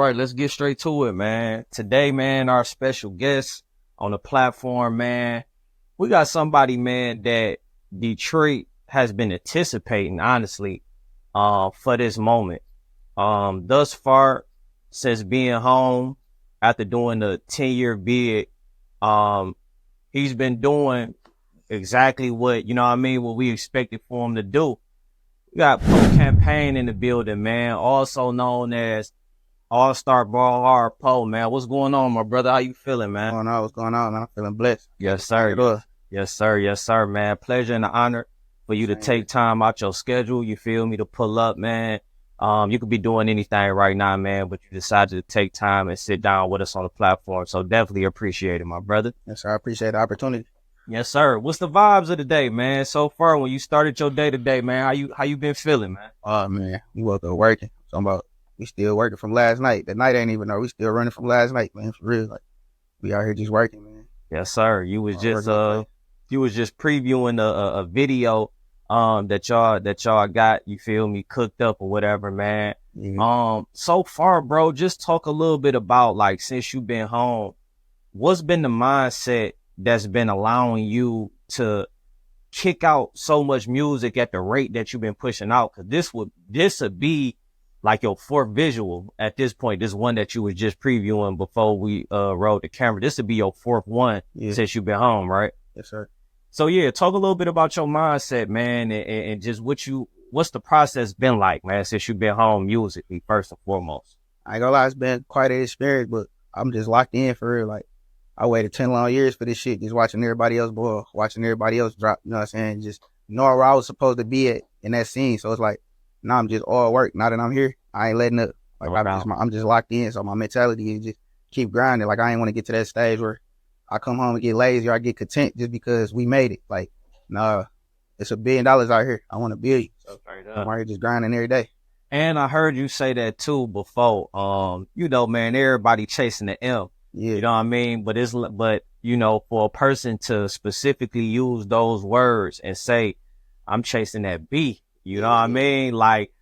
right, let's get straight to it, man. Today, man, our special guest on the platform, man, we got somebody, man, that Detroit has been anticipating, honestly, for this moment. Thus far, since being home after doing the 10-year bid, he's been doing exactly what, what we expected for him to do. We got Poe Campaign in the building, man, also known as All-Star Ball Hard Poe, man. What's going on, my brother? How you feeling, man? What's going on, man? I'm feeling blessed. Yes, sir. Yes, sir. Yes, sir, man. Pleasure and honor for you to take time out your schedule, you feel me, to pull up, man. You could be doing anything right now, man, but you decided to take time and sit down with us on the platform. So definitely appreciate it, my brother. Yes, sir. I appreciate the opportunity. Yes, sir. What's the vibes of the day, man? So far, when you started your day today, man, how you been feeling, man? Oh, man, we woke up working. We still working from last night. The night ain't even over. We still running from last night, man. For real, like we out here just working, man. Yes, sir. You was just previewing a video that y'all got, you feel me, cooked up or whatever, man. Mm-hmm. So far, bro, just talk a little bit about, like, since you've been home, what's been the mindset that's been allowing you to kick out so much music at the rate that you've been pushing out? Because this would be like your fourth visual at this point. This one that you was just previewing before we rolled the camera. This would be your fourth one since you've been home, right? Yes, sir. So yeah, talk a little bit about your mindset, man, and just what's the process been like, man, since you've been home musically, first and foremost. I ain't gonna lie, it's been quite an experience, but I'm just locked in for real. Like, I waited 10 long years for this shit, just watching everybody else boil, watching everybody else drop, you know what I'm saying? Just knowing where I was supposed to be at in that scene. So it's like, now I'm just all work. Now that I'm here, I ain't letting up. Like, I'm just locked in. So my mentality is just keep grinding. Like, I ain't want to get to that stage where I come home and get lazy or I get content just because we made it. Like, nah, it's $1 billion out here. I want $1 billion. So I'm out here just grinding every day. And I heard you say that too before. Man, everybody chasing the M. Yeah. You know what I mean? But for a person to specifically use those words and say, I'm chasing that B, you know what I mean? Like,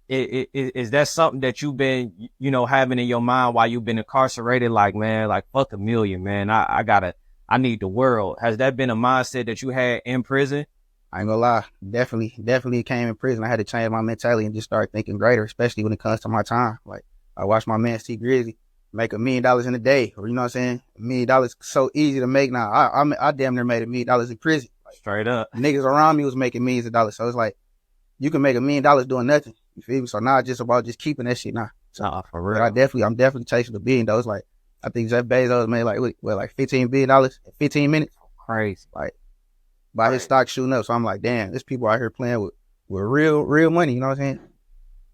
is that something that you've been, having in your mind while you've been incarcerated? Like, man, like, fuck $1 million, man. I need the world. Has that been a mindset that you had in prison? I ain't gonna lie. Definitely came in prison. I had to change my mentality and just start thinking greater, especially when it comes to my time. Like, I watched my man Grizzley make $1 million in a day, or you know what I'm saying? $1 million so easy to make now. I damn near made $1 million in prison. Like, straight up. Niggas around me was making millions of dollars. So it's like, you can make $1 million doing nothing. You feel me? So now it's just about just keeping that shit now. So for real. I'm definitely chasing $1 billion though. It's like, I think Jeff Bezos made like $15 billion in 15 minutes. Crazy. Like, by his stock shooting up. So I'm like, damn, there's people out here playing with real money. You know what I'm saying?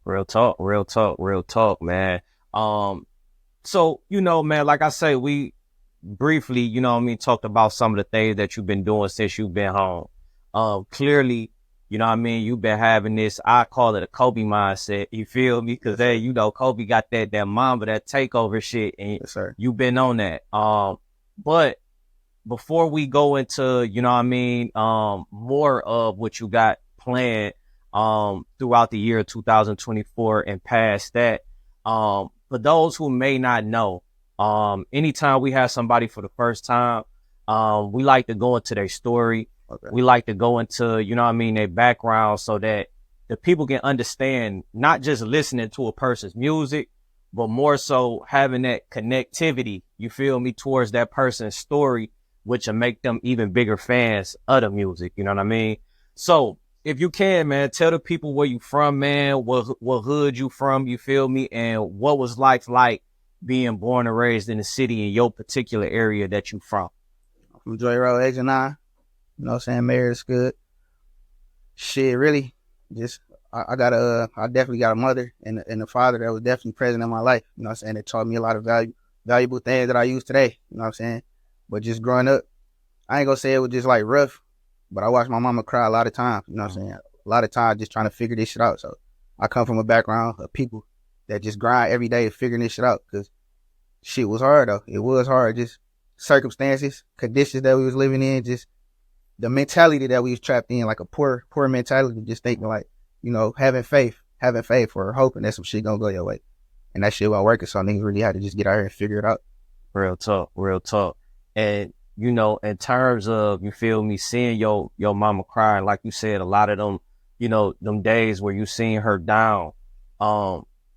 Real talk, man. So, man, like I say, we briefly, talked about some of the things that you've been doing since you've been home. Clearly, you've been having this, I call it a Kobe mindset, you feel me? Because, hey, Kobe got that Mamba, that takeover shit, and yes, you've been on that. But before we go into, more of what you got planned throughout the year 2024 and past that, for those who may not know, anytime we have somebody for the first time, we like to go into their story. Okay. We like to go into, their background so that the people can understand, not just listening to a person's music, but more so having that connectivity, you feel me, towards that person's story, which will make them even bigger fans of the music. You know what I mean? So if you can, man, tell the people where you from, man, what hood you from, you feel me? And what was life like being born and raised in the city in your particular area that you from? I'm from Joy Road, Exit 9. You know what I'm saying? Married is good. Shit, really, just, I definitely got a mother and a father that was definitely present in my life. You know what I'm saying? They taught me a lot of valuable things that I use today. You know what I'm saying? But just growing up, I ain't gonna say it was just like rough, but I watched my mama cry a lot of times. You know what I'm saying? A lot of times just trying to figure this shit out. So I come from a background of people that just grind every day figuring this shit out, because shit was hard though. It was hard. Just circumstances, conditions that we was living in, just the mentality that we was trapped in, like a poor mentality, just thinking like, having faith or hoping that some shit gonna go your way. and that shit wasn't working. So niggas really had to just get out here and figure it out. Real talk, real talk. And you know, in terms of, you feel me, seeing your mama crying, like you said, a lot of them, you know, them days where you seen her down.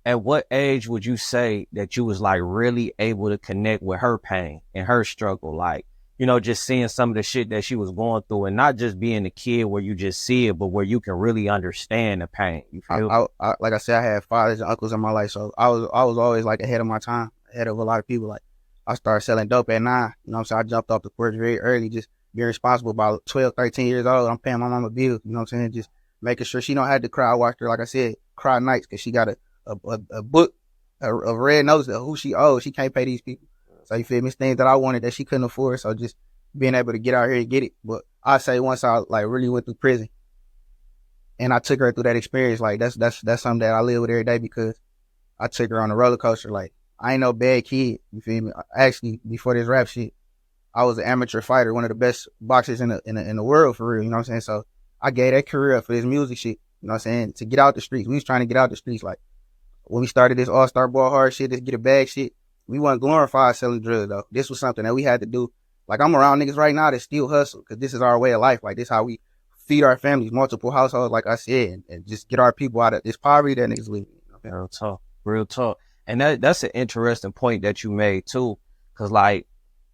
At what age would you say that you was like really able to connect with her pain and her struggle? Like, you know, just seeing some of the shit that she was going through, and not just being a kid where you just see it, but where you can really understand the pain. You feel? I like I said, I had fathers and uncles in my life, so I was always like ahead of my time, ahead of a lot of people. Like I started selling dope at 9. You know what I'm saying? I jumped off the porch very early, just being responsible. About 12, 13 years old, I'm paying my mama bills. You know what I'm saying? Just making sure she don't have to cry. I watched her, like I said, cry nights because she got a book, a red nose of who she owes. She can't pay these people. So you feel me? It's things that I wanted that she couldn't afford. So just being able to get out here and get it. But I say once I like really went through prison and I took her through that experience, like that's something that I live with every day, because I took her on a roller coaster. Like I ain't no bad kid. You feel me? Actually, before this rap shit, I was an amateur fighter, one of the best boxers in the world for real. You know what I'm saying? So I gave that career up for this music shit. You know what I'm saying? To get out the streets. We was trying to get out the streets. Like when we started this all-star ball hard shit, this get a bag shit, we wasn't glorified selling drugs though. This was something that we had to do. Like I'm around niggas right now that still hustle, because this is our way of life. Like this how we feed our families, multiple households, like I said, and just get our people out of this poverty that niggas live in. Real talk, real talk. And that's an interesting point that you made too. Cause like,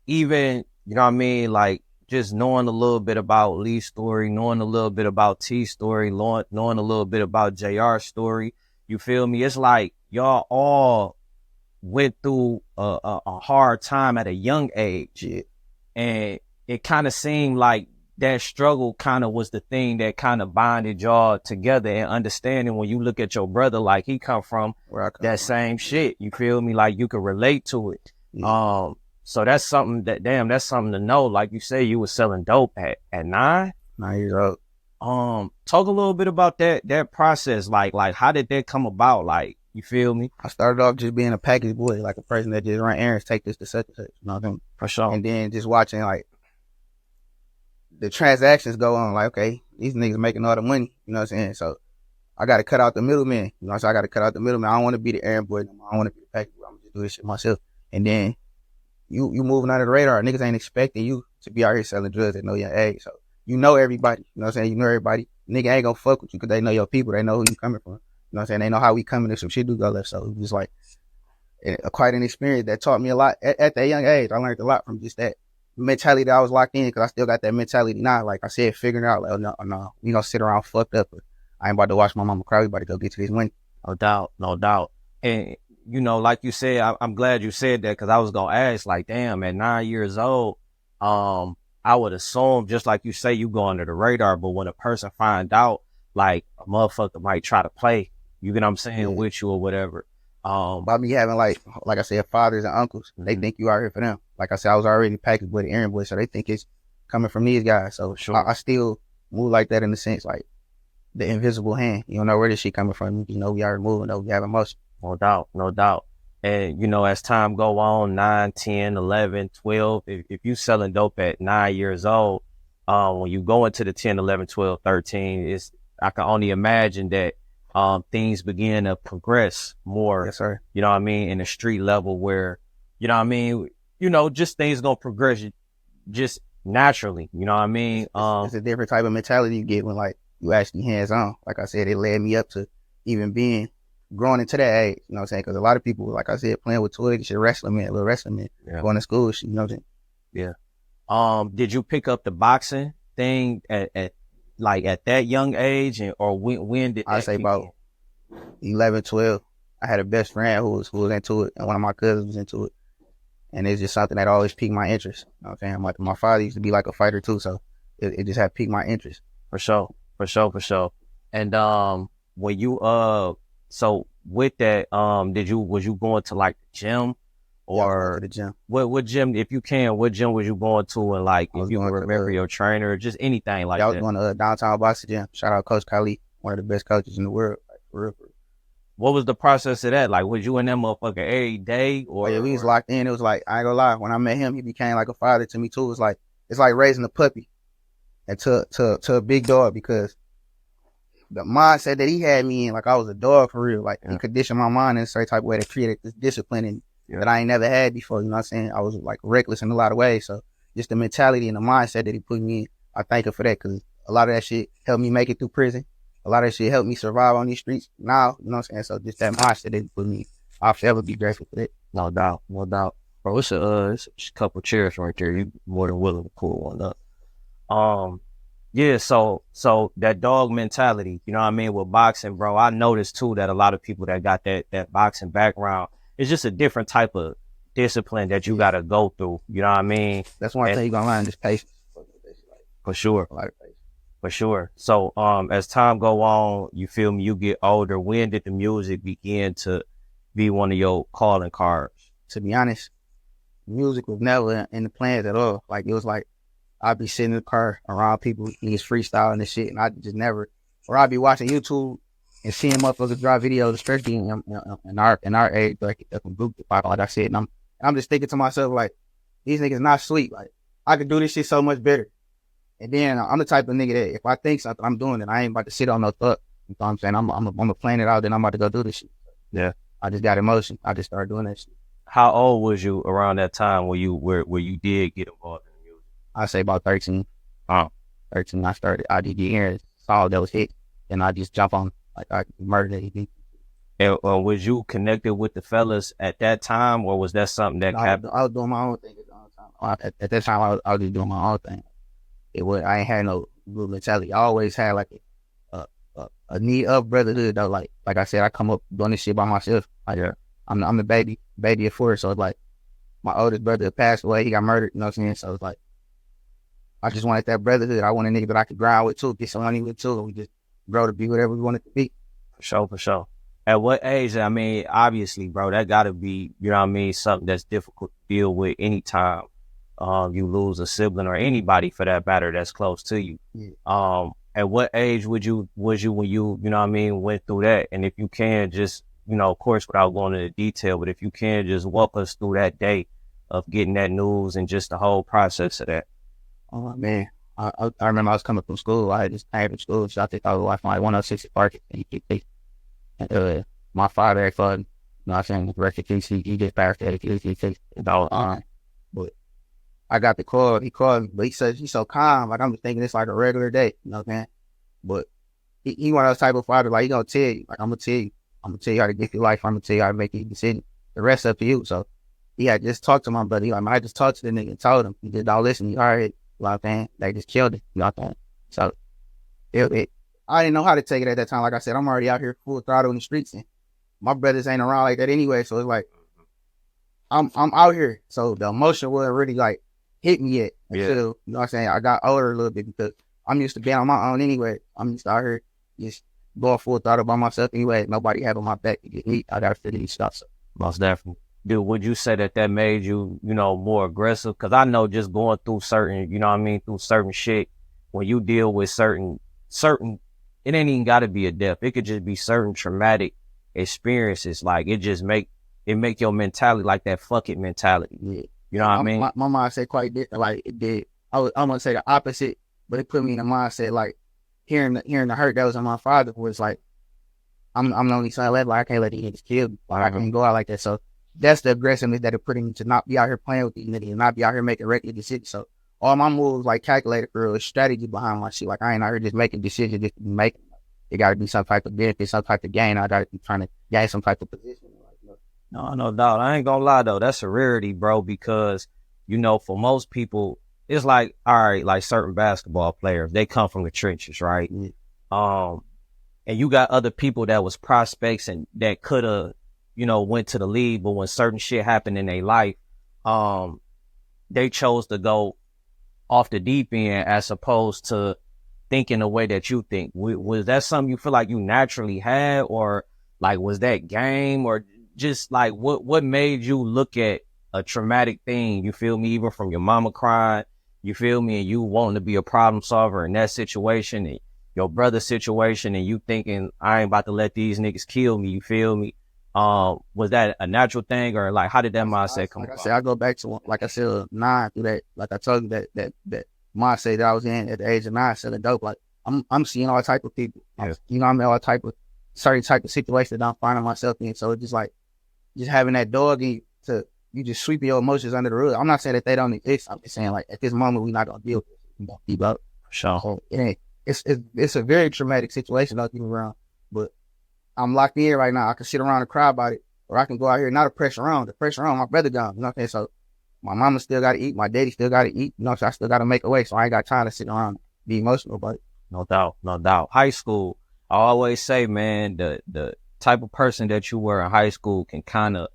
even, you know what I mean? Like just knowing a little bit about Lee's story, knowing a little bit about T's story, knowing a little bit about JR's story, you feel me? It's like y'all all went through a hard time at a young age. Yeah. And it kind of seemed like that struggle kind of was the thing that kind of bonded y'all together, and understanding when you look at your brother, like he come from that same shit. You feel me? Like you could relate to it. Yeah. So that's something that's something to know. Like you say, you was selling dope at 9 years old. Talk a little bit about that process. Like how did that come about? Like, you feel me? I started off just being a package boy, like a person that just run errands, take this to such and such. You know what I mean? For sure. And then just watching like the transactions go on. Like, okay, these niggas making all the money. You know what I'm saying? So I got to cut out the middleman. You know, so I got to cut out the middleman. I don't want to be the errand boy. I don't want to be the package boy. I'm just do this shit myself. And then you moving under the radar. Niggas ain't expecting you to be out here selling drugs at no young age. So you know everybody. You know what I'm saying? You know everybody. Nigga ain't gonna fuck with you because they know your people. They know who you coming from. You know what I'm saying? They know how we coming if some shit do go left. So it was like quite an experience that taught me a lot at that young age. I learned a lot from just that mentality that I was locked in, because I still got that mentality now. Like I said, figuring out, like, oh, no, we gonna sit around fucked up. I ain't about to watch my mama cry. We about to go get to this money. No doubt, no doubt. And, you know, like you said, I'm glad you said that, because I was gonna ask, like, damn, at 9 years old, I would assume, just like you say, you go under the radar, but when a person find out, like, a motherfucker might try to play, you get what I'm saying, yeah, with you or whatever. By me having, like I said, fathers and uncles, they think you out here for them. Like I said, I was already packaged with the errand boy, so they think it's coming from these guys. So sure. I still move like that in the sense, like the invisible hand. You don't know where this shit coming from. You know we are moving, though we have emotion. No doubt, no doubt. And, you know, as time go on, 9, 10, 11, 12, if you selling dope at 9 years old, when you go into the 10, 11, 12, 13, I can only imagine that things begin to progress more. Yes, sir. You know what I mean? In the street level where, you know what I mean? You know, just things gonna progress just naturally. You know what I mean? It's a different type of mentality you get when, like, you actually hands on. Like I said, it led me up to even growing into that age. You know what I'm saying? Because a lot of people, like I said, playing with toys and shit, little wrestling man, yeah, going to school, shit, you know what I'm saying? Yeah. Did you pick up the boxing thing at that young age, or when did that I say about 11, 12. I had a best friend who was into it, and one of my cousins was into it. And it's just something that always piqued my interest. You know what I'm saying? My father used to be like a fighter too, so it just had piqued my interest. For sure. And when you so with that, was you going to like the gym, or the gym? What gym, if you can, what gym was you going to, and like if you can remember your trainer, just anything like that? I was going to downtown boxing gym. Shout out Coach Khalid, one of the best coaches in the world. Like, for real. What was the process of that? Like, was you in that motherfucker every day, or? Yeah, we was locked in. It was like, I ain't gonna lie, when I met him, he became like a father to me too. It's like raising a puppy and to a big dog, because the mindset that he had me in, like I was a dog for real. Like he conditioned my mind in a certain type of way that created this discipline and that I ain't never had before. You know what I'm saying? I was like reckless in a lot of ways. So just the mentality and the mindset that he put me in, I thank him for that, because a lot of that shit helped me make it through prison. A lot of that shit helped me survive on these streets now. You know what I'm saying? So just that mindset that he put me in, I'll forever be grateful for that. No doubt, no doubt. Bro, it's a couple chairs right there. You more than willing to pull one up. Yeah, so that dog mentality, you know what I mean, with boxing, bro, I noticed too that a lot of people that got that boxing background, it's just a different type of discipline that you gotta go through. You know what I mean? That's one thing you're gonna learn, just patience. For sure. A lot of patience. For sure. So as time go on, you feel me, you get older, when did the music begin to be one of your calling cards? To be honest, music was never in the plans at all. Like it was like I'd be sitting in the car around people, niggas freestyling and shit, and I just never, or I'd be watching YouTube and seeing motherfuckers drop videos, especially in our age, like group, like I said, and I'm just thinking to myself, like, these niggas not sweet. Like I could do this shit so much better. And then I'm the type of nigga that if I think something, I'm doing it. I ain't about to sit on no thought. You know what I'm saying? I'm gonna plan it out, then I'm about to go do this shit. Yeah. I just got emotion. I just started doing that shit. How old was you around that time where you did get involved in music? I say about 13. 13, I started. I did hearing saw that was hit, and I just jump on like I murdered it. And was you connected with the fellas at that time, or was that something that happened? I was doing my own thing at the time. At that time, I was just doing my own thing. I ain't had no good mentality. I always had like a need of brotherhood though. Like I said, I come up doing this shit by myself. Like I'm the baby of 4, so it's like my oldest brother passed away. He got murdered. You know what I'm saying? So it's like I just wanted that brotherhood. I wanted a nigga that I could grind with too, get some money with too, and we just grow to be whatever we wanted to be. For sure. At what age? I mean, obviously, bro, that gotta be, you know what I mean, something that's difficult to deal with anytime you lose a sibling or anybody for that matter that's close to you. Yeah. At what age was you when you know what I mean, went through that? And if you can just, you know, of course, without going into detail, but if you can just walk us through that day of getting that news and just the whole process of that. Oh man, I remember I was coming from school. I just came from school, so I think I was watching like 106 Park, and my father had fun. You know what I'm saying? Rest in peace. He just passed at but I got the call. He called me, but he said he's so calm. Like I'm just thinking it's like a regular day. You know what I'm saying? But he one of those type of father. Like he gonna tell you. Like I'm gonna tell you how to get your life. I'm gonna tell you how to make your decision. The rest up to you. So he had just talked to my buddy. Like I just talked to the nigga and told him. He just don't listen. He already. You know what I'm saying? They just killed it. You know what I'm saying? So I didn't know how to take it at that time. Like I said, I'm already out here full throttle in the streets, and my brothers ain't around like that anyway. So it's like I'm out here. So the emotion wasn't really like hit me yet until, you know what I'm saying, I got older a little bit, because I'm used to being on my own anyway. I'm used to out here just going full throttle by myself anyway. Nobody having my back to get me. I got to figure these stuff. So. Most definitely. Dude, would you say that made you, you know, more aggressive? Because I know just going through certain, you know what I mean, through certain shit, when you deal with certain, it ain't even got to be a death. It could just be certain traumatic experiences. Like it make your mentality like that fuck it mentality. Yeah. You know what I mean? My mindset quite different. Like it did. I'm gonna say the opposite, but it put me in a mindset like hearing the hurt that was on my father was like, I'm the only son left. Like I can't let these niggas kill me. Like I can't go out like that. So that's the aggressiveness that it put me to not be out here playing with these niggas and not be out here making reckless decisions. So all my moves like calculated for real, strategy behind my shit. Like I ain't out here just making decisions just to make them. It got to be some type of benefit, some type of gain. I got to be trying to gain some type of position. No doubt. I ain't gonna lie though. That's a rarity, bro, because, you know, for most people, it's like, all right, like certain basketball players, they come from the trenches, right? Mm-hmm. And you got other people that was prospects and that could have, you know, went to the league, but when certain shit happened in their life, they chose to go off the deep end as opposed to thinking the way that you think. Was that something you feel like you naturally had, or like was that game, or just like what made you look at a traumatic thing, you feel me, even from your mama crying, you feel me, and you wanting to be a problem solver in that situation and your brother's situation, and you thinking I ain't about to let these niggas kill me, you feel me? Was that a natural thing, or like how did that mindset come about? I said, I go back to, like I said, 9 through that. Like I told you that mindset that I was in at the age of 9, selling dope. Like I'm seeing all type of people. Yeah. I'm in all type of certain type of situations that I'm finding myself in. So it's just like just having that dog in you to you just sweep your emotions under the rug. I'm not saying that they don't exist. I'm just saying like at this moment we're not gonna deal with it. We're gonna keep up. Sure. So it's a very traumatic situation. Don't get me wrong, but I'm locked in right now. I can sit around and cry about it, or I can go out here. Not the pressure on. The pressure on my brother gone. You know what I'm saying? So my mama still got to eat. My daddy still got to eat. You know, so I still got to make a way. So I ain't got time to sit around and be emotional about it. No doubt, no doubt. High school, I always say, man, the type of person that you were in high school can kind of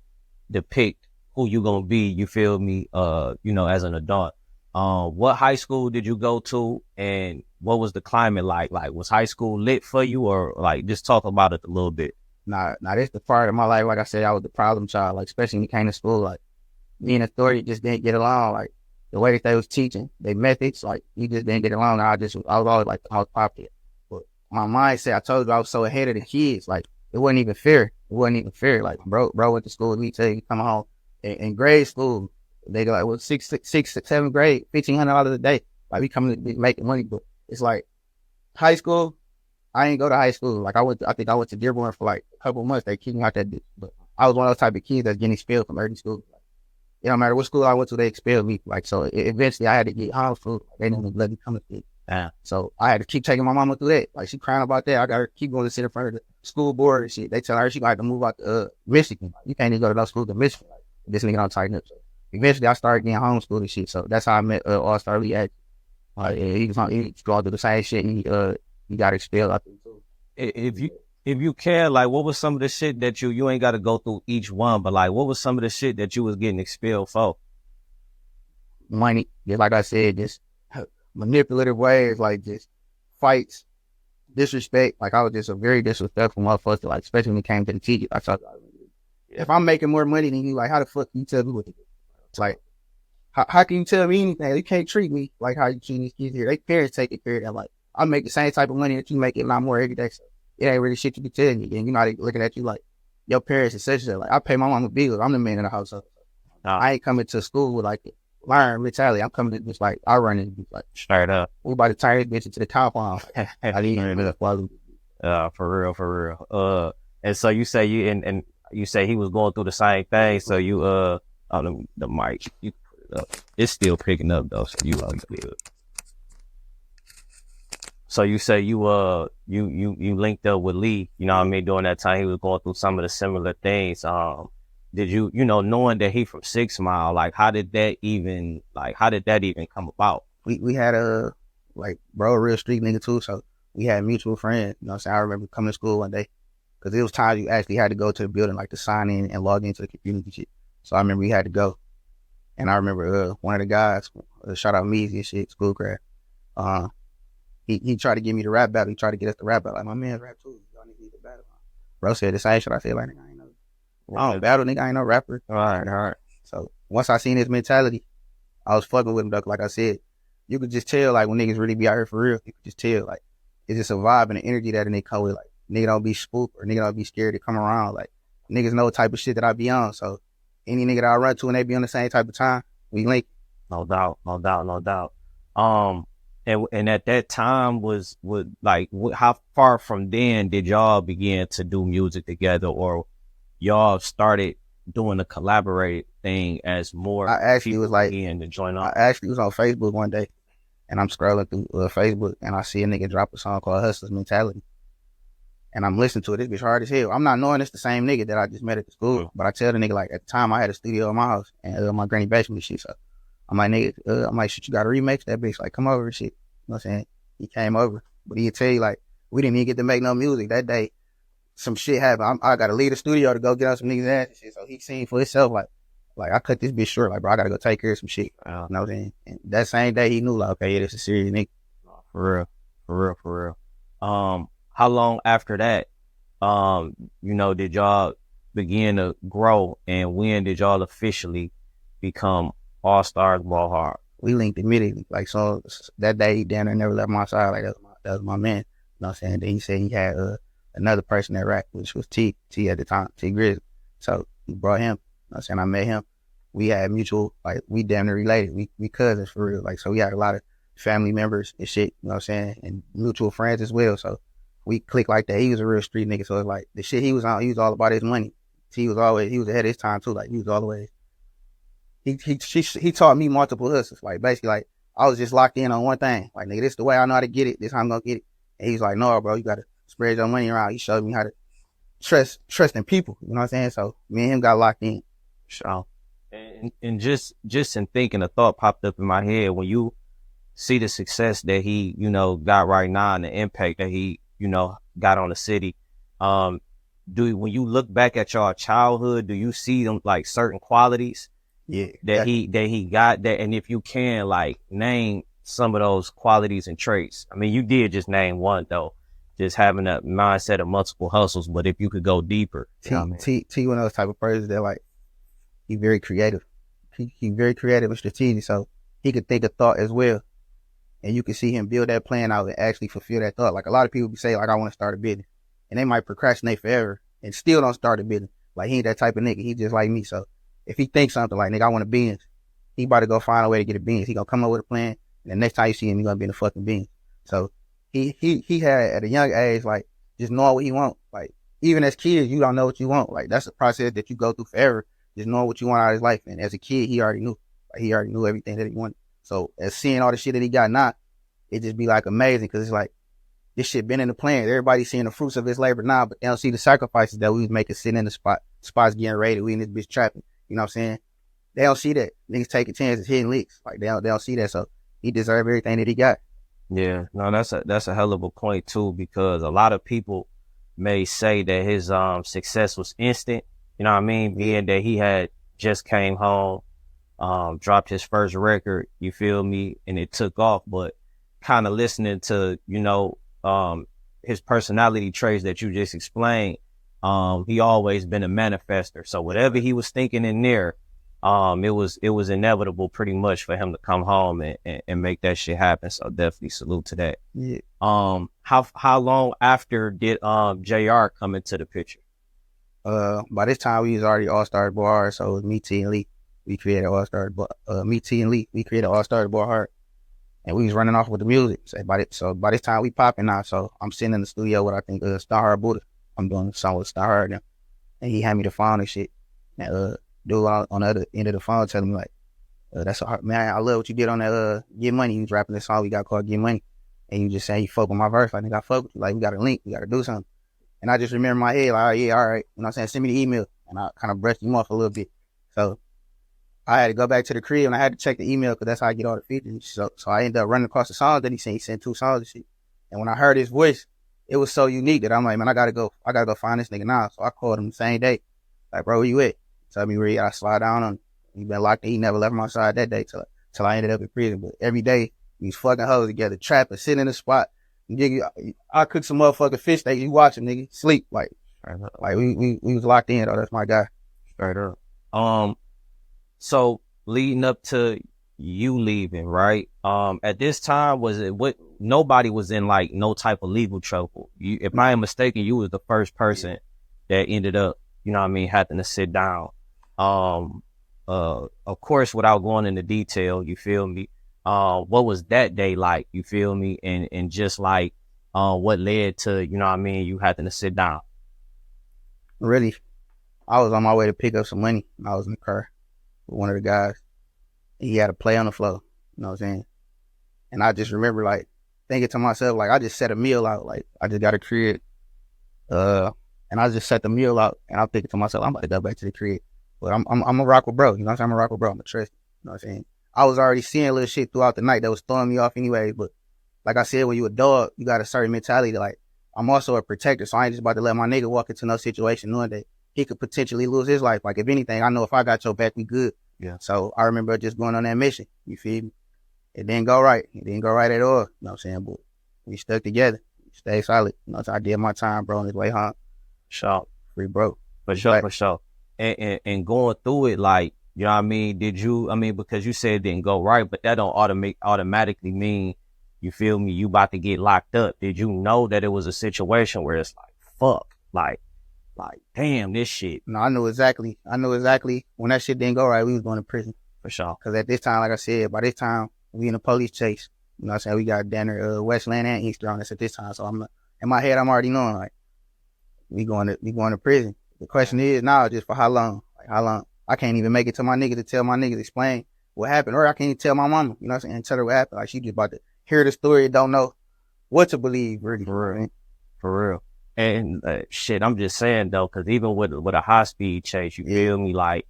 depict who you gonna be. You feel me? As an adult. What high school did you go to, and what was the climate like? Like, was high school lit for you, or like just talk about it a little bit? Nah, this the part of my life. Like I said, I was the problem child. Like especially when it came to school, like me and authority just didn't get along. Like the way that they was teaching, their methods, like you just didn't get along. I was always like I was popular, but my mindset, I told you I was so ahead of the kids. Like it wasn't even fair. It wasn't even fair. Like bro went to school with me till he come home in grade school. They go like, well, sixth, seventh grade, $1,500 a day. Like we coming to be making money, but it's like high school. I ain't go to high school. Like I think I went to Dearborn for like a couple of months. They kicked me out that bitch. But I was one of those type of kids that's getting expelled from early school. Like, it don't matter what school I went to, they expelled me. Like so, eventually I had to get homeschooled. They didn't even let me come to school. Yeah. So I had to keep taking my mama through that. Like she crying about that. I got her keep going to sit in front of the school board and shit. They tell her she gonna have to move out to Michigan. Like, you can't even go to no school to Michigan. Like this nigga don't tighten up. So eventually I started getting homeschooled and shit. So that's how I met All-Star Lee at. He going through the same shit. He got expelled. I think too. If you can, like, what was some of the shit that you ain't got to go through each one, but like, what was some of the shit that you was getting expelled for? Money, just like I said, just manipulative ways, like just fights, disrespect. Like I was just a very disrespectful motherfucker. Like especially when it came to the teachers. I thought, if I'm making more money than you, like how the fuck can you tell me what to do? It's like, how can you tell me anything? You can't treat me like how you treat these kids here. They parents take it care of them. Like I make the same type of money that you make, if not more every day. So it ain't really shit you be telling me. And you know, they looking at you like your parents and such. Like I pay my mama bills. I'm the man in the house. So I ain't coming to school with like learn mentality. I'm coming to just like I run it like straight up. We about to turn this bitch into the compound. I need for real. And so you say you say he was going through the same thing. So you the mic, you put it up. It's still picking up though. So you good. So you say you linked up with Lee, you know what I mean, during that time he was going through some of the similar things. Did you knowing that he from 6 Mile, like how did that even come about? We had a bro, a real street nigga too, so we had mutual friends. You know what I'm saying? I remember coming to school one day, because it was times you actually had to go to the building, like to sign in and log into the computer and shit. So I remember we had to go. And I remember one of the guys, shout out Meezy and shit, Schoolcraft, he tried to give me the rap battle. He tried to get us the rap battle. Like, my man rap too. Y'all need to get the battle. Bro said the same shit. I said, like, nigga, I ain't no, I don't battle, nigga, I ain't no rapper. All right. So once I seen his mentality, I was fucking with him, though. Like I said, you could just tell, like, when niggas really be out here for real, you could just tell, like, it's just a vibe and an energy that a nigga come with. Like, nigga don't be spooked or nigga don't be scared to come around. Like, niggas know the type of shit that I be on. So any nigga that I run to and they be on the same type of time, we link. No doubt. And at that time was like, how far from then did y'all begin to do music together, or y'all started doing a collaborated thing as more? I actually was like, to join up. I actually was on Facebook one day, and I'm scrolling through Facebook, and I see a nigga drop a song called Hustler's Mentality, and I'm listening to it. This bitch hard as hell. I'm not knowing it's the same nigga that I just met at the school, but I tell the nigga, like, at the time I had a studio in my house and my granny basement and shit. So I'm like, nigga, I'm like, shit, you got to remix that bitch? Like, come over and shit. You know what I'm saying? He came over, but he'd tell you, like, we didn't even get to make no music that day. Some shit happened. I got to leave the studio to go get on some niggas' ass and shit. So he seen for himself, like I cut this bitch short. Like, bro, I got to go take care of some shit. You know what I'm saying? And that same day, he knew, like, okay, yeah, this is a serious nigga. For real. How long after that, did y'all begin to grow, and when did y'all officially become All Stars Ball Hard? We linked immediately. Like, so that day, he down there never left my side. Like, that was my man. You know what I'm saying? Then he said he had another person that rapped, which was T at the time, T Grizzley. So he brought him. You know what I'm saying? I met him. We had mutual, like, we damn near related. We cousins for real. Like, so we had a lot of family members and shit, you know what I'm saying? And mutual friends as well. So we clicked like that. He was a real street nigga. So it's like the shit he was on, he was all about his money. He was ahead of his time too. Like he was always, he taught me multiple hustles. Like basically like I was just locked in on one thing. Like nigga, this the way I know how to get it. This how I'm gonna get it. And he was like, no, bro, you gotta spread your money around. He showed me how to trust in people. You know what I'm saying? So me and him got locked in. So, and just in thinking, a thought popped up in my head when you see the success that he, you know, got right now and the impact that he, you know, got on the city. When you look back at your childhood, do you see them like certain qualities that he got that? And if you can like name some of those qualities and traits, I mean, you did just name one though, just having that mindset of multiple hustles. But if you could go deeper, T one of those type of persons that like, he very creative. He very creative and strategic. So he could think a thought as well. And you can see him build that plan out and actually fulfill that thought. Like a lot of people say, like, I want to start a business. And they might procrastinate forever and still don't start a business. Like, he ain't that type of nigga. He just like me. So if he thinks something like, nigga, I want a business, he about to go find a way to get a business. He gonna come up with a plan. And the next time you see him, he gonna be in the fucking business. So he had at a young age, like, just knowing what he want. Like, even as kids, you don't know what you want. Like, that's a process that you go through forever. Just knowing what you want out of his life. And as a kid, he already knew. Like, he already knew everything that he wanted. So as seeing all the shit that he got now, it just be like amazing because it's like this shit been in the plan. Everybody's seeing the fruits of his labor now, but they don't see the sacrifices that we was making sitting in the spots getting raided. We in this bitch trapping. You know what I'm saying? They don't see that. Niggas taking chances, hitting licks. Like they don't see that. So he deserved everything that he got. Yeah, no, that's a hell of a point too, because a lot of people may say that his success was instant. You know what I mean? Being that he had just came home, dropped his first record, you feel me, and it took off. But kind of listening to, you know, his personality traits that you just explained, he always been a manifester. So whatever he was thinking in there, it was inevitable pretty much for him to come home and make that shit happen. So definitely salute to that. Yeah. How long after did JR come into the picture? By this time we was already All-Star Bar Hard, so it was me, T, and Lee. We created All-Star me, T, and Lee. We created All-Star Bar Hard. And we was running off with the music. So by this time we popping now. So I'm sitting in the studio with I think Star Hard Buddha. I'm doing a song with Star Hard now. And he had me the phone and shit. And dude on the other end of the phone telling me like, that's a, man, I love what you did on that Get Money. He was rapping this song we got called Get Money. And you just saying you fuck with my verse. Like, nigga, I fuck with you. Like, we got a link. We got to do something. And I just remember in my head, like, oh, yeah, all right. You know what I'm saying? Send me the email. And I kind of brushed him off a little bit. So I had to go back to the crib and I had to check the email because that's how I get all the features. So I ended up running across the songs that he sent. He sent 2 songs and shit. And when I heard his voice, it was so unique that I'm like, man, I gotta go find this nigga now. So I called him the same day. Like, bro, where you at? Tell me where you gotta slide down on him. He been locked in. He never left my side that day till I ended up in prison. But every day, these fucking hoes together, trapping, sitting in the spot. Nigga, I cook some motherfucking fish steak. You watch him, nigga. Sleep. Like we was locked in, though. That's my guy. Straight up. So leading up to you leaving, right? At this time, nobody was in like no type of legal trouble. If I am mistaken, you was the first person that ended up, you know what I mean, having to sit down. Of course, without going into detail, you feel me? What was that day like? You feel me? And just like, what led to, you know what I mean, you having to sit down? Really, I was on my way to pick up some money. I was in the car with one of the guys. He had a play on the floor, you know what I'm saying? And I just remember like thinking to myself, like, I just set a meal out. Like, I just got a crib. And I just set the meal out and I'm thinking to myself, I'm about to go back to the crib. But I'm a rock with bro, you know what I'm saying? I'm a rock with bro, I'm a trust, you know what I'm saying? I was already seeing little shit throughout the night that was throwing me off anyway. But like I said, when you a dog, you got a certain mentality that like, I'm also a protector. So I ain't just about to let my nigga walk into no situation knowing that he could potentially lose his life. Like, if anything, I know if I got your back, we good. Yeah. So I remember just going on that mission. You feel me? It didn't go right. It didn't go right at all. You know what I'm saying? But we stuck together. We stayed solid. You know, so I did my time, bro, on his way home. Sure. Free bro. For sure. And going through it, like, you know what I mean? Because you said it didn't go right, but that don't automatically mean, you feel me, you about to get locked up. Did you know that it was a situation where it's like, fuck, like, damn, this shit? No, I knew exactly when that shit didn't go right, we was going to prison. For sure. Because at this time, like I said, by this time, we in a police chase. You know what I'm saying? We got Danner, Westland and Easter on us at this time. So in my head, I'm already knowing, like, we going to prison. The question is now just for how long? Like, how long? I can't even make it to my nigga to tell my nigga to explain what happened. Or I can't even tell my mama, you know what I'm saying, and tell her what happened. Like, she just about to hear the story and don't know what to believe, really. For real. For real. And shit, I'm just saying, though, because even with a high-speed chase, you feel me, like,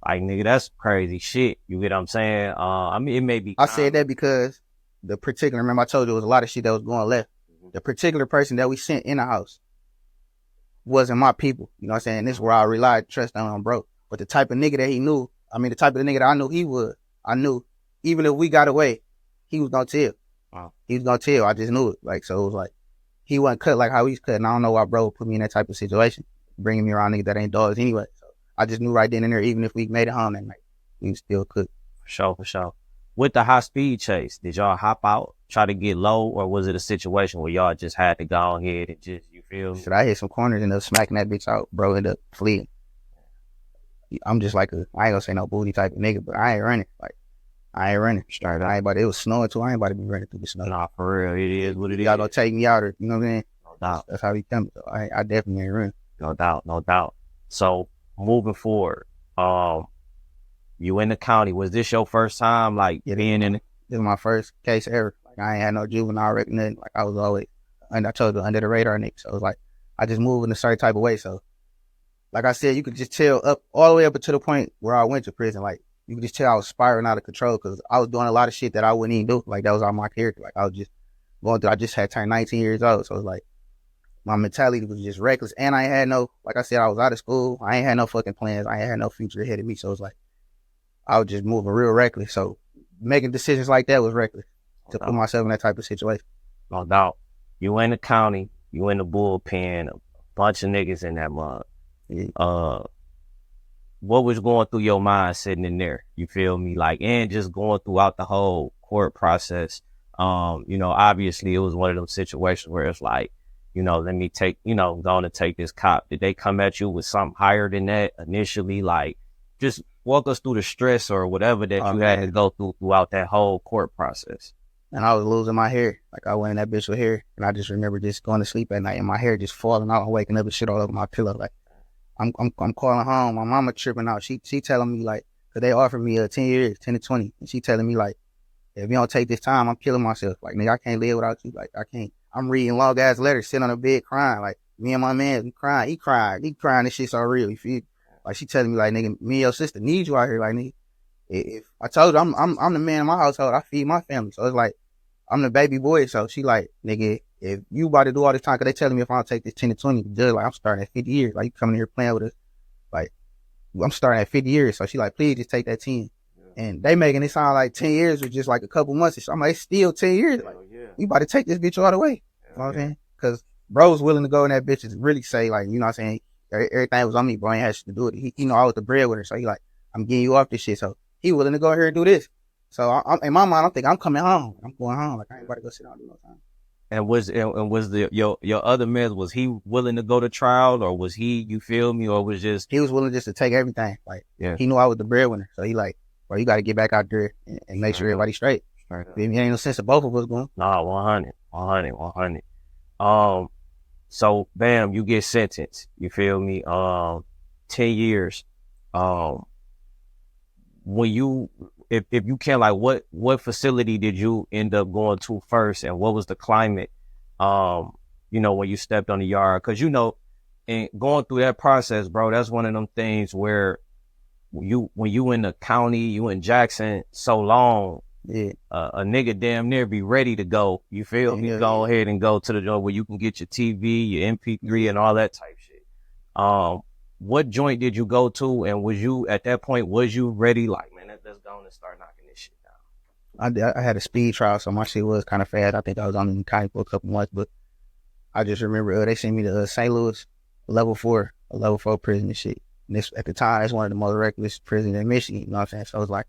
nigga, that's crazy shit. You get what I'm saying? I mean, it may be. I said that because the particular, remember I told you there was a lot of shit that was going left. The particular person that we sent in the house wasn't my people. You know what I'm saying? This is where I relied, trust on, bro. But the type of nigga that he knew, I mean, the type of nigga that I knew he was, I knew even if we got away, he was gonna tell. Wow. He was gonna tell. I just knew it. Like, so it was like, he wasn't cut like how he's cut. And I don't know why bro put me in that type of situation, bringing me around niggas that ain't dogs anyway. So I just knew right then and there, even if we made it home that night, we was still cooked. For sure. With the high speed chase, did y'all hop out, try to get low, or was it a situation where y'all just had to go ahead and just, you feel me? Shit, I hit some corners and up smacking that bitch out, bro, ended up fleeing. I'm just like I ain't gonna say no booty type of nigga, but I ain't running. Like, I ain't running. Straight up. It was snowing too. I ain't about to be running through the snow. Nah, for real. It is what it is. Y'all gonna take me out, or, you know what I'm saying? No doubt. That's how he coming. So I definitely ain't running. No doubt. So moving forward, you in the county. Was this your first time, like, being in it? This was my first case ever. Like, I ain't had no juvenile record, nothing. Like, I was always, and I told you, under the radar nigga. So it was like, I just moved in a certain type of way. So, like I said, you could just tell all the way up to the point where I went to prison. Like, you could just tell I was spiraling out of control because I was doing a lot of shit that I wouldn't even do. Like, that was all my character. Like, I was just going through, I just had turned 19 years old. So it was like, my mentality was just reckless. And I had no, like I said, I was out of school. I ain't had no fucking plans. I ain't had no future ahead of me. So it was like, I was just moving real reckless. So making decisions like that was reckless to put myself in that type of situation. No doubt. You in the county, you in the bullpen, a bunch of niggas in that mug. Yeah. What was going through your mind sitting in there? You feel me? Like, and just going throughout the whole court process. You know, obviously it was one of those situations where it's like, you know, let me take, you know, going to take this cop. Did they come at you with something higher than that initially? Like, just walk us through the stress or whatever that you had to go throughout that whole court process. And I was losing my hair. Like, I went in that bitch with hair. And I just remember just going to sleep at night and my hair just falling out and waking up and shit all over my pillow. Like, I'm calling home. My mama tripping out. She telling me, like, cause they offered me 10 years, 10 to 20. And she telling me, like, if you don't take this time, I'm killing myself. Like, nigga, I can't live without you. Like, I can't. I'm reading long ass letters, sitting on the bed crying. Like, me and my man, we crying. He crying. This shit's so real. You feel? Like, she telling me, like, nigga, me and your sister need you out here. Like, nigga, if I told you I'm the man in my household, I feed my family. So it's like, I'm the baby boy. So she like, nigga, if you about to do all this time, cause they telling me if I don't take this 10 to 20, the judge, like, I'm starting at 50 years. Like, you coming here playing with us. Like, I'm starting at 50 years. So she like, please just take that 10. And they making it sound like 10 years was just like a couple months. So I'm like, it's still 10 years. Like, you about to take this bitch all the way. You know what I'm saying? Cause bro was willing to go in that bitch and really say, like, you know what I'm saying? Everything was on me, bro. I ain't had shit to do with it. He know I was the breadwinner. So he like, I'm getting you off this shit. So he willing to go here and do this. So I'm in my mind, I'm thinking I'm coming home. I'm going home. Like, I ain't about to go sit down and do no time. And was your other man, was he willing to go to trial, or was he, you feel me, or was just he was willing just to take everything. Like, he knew I was the breadwinner. So he like, bro, you got to get back out there and make sure everybody's straight. Right. Ain't no sense of both of us going. Nah, 100. So bam, you get sentenced. You feel me? 10 years. When you, if you can, like, what facility did you end up going to first, and what was the climate? You know, when you stepped on the yard, cause you know, and going through that process, bro, that's one of them things where when you in the county, you in Jackson so long, a nigga damn near be ready to go. You feel me? Go ahead and go to the joint where you can get your TV, your MP3, and all that type shit. What joint did you go to, and was you at that point? Was you ready? Like, man, let's go and start knocking this shit down. I had a speed trial, so my shit was kind of fast. I think I was on the county for a couple months, but I just remember they sent me to St. Louis, a level 4 prison and shit. And this, at the time, it's one of the most reckless prisons in Michigan. You know what I'm saying? So it's like,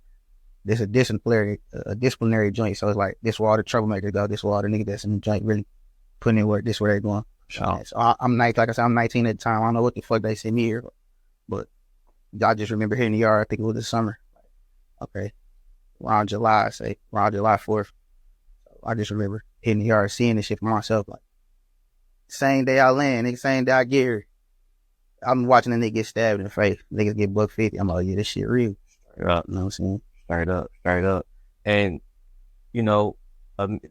this a disciplinary joint. So it's like, this where all the troublemakers go. This where all the niggas that's in the joint really putting in work. This where they going. So I'm 19, like I said, I'm 19 at the time. I don't know what the fuck they sent me here, but I just remember hitting the yard. I think it was the summer. Okay, around July 4th. So I just remember hitting the yard, seeing this shit for myself. Like, same day I land, nigga, same day I get here, I'm watching a nigga get stabbed in the face. Niggas get $150. I'm like, yeah, this shit real. Straight up. You know what I'm saying? Straight up. And, you know,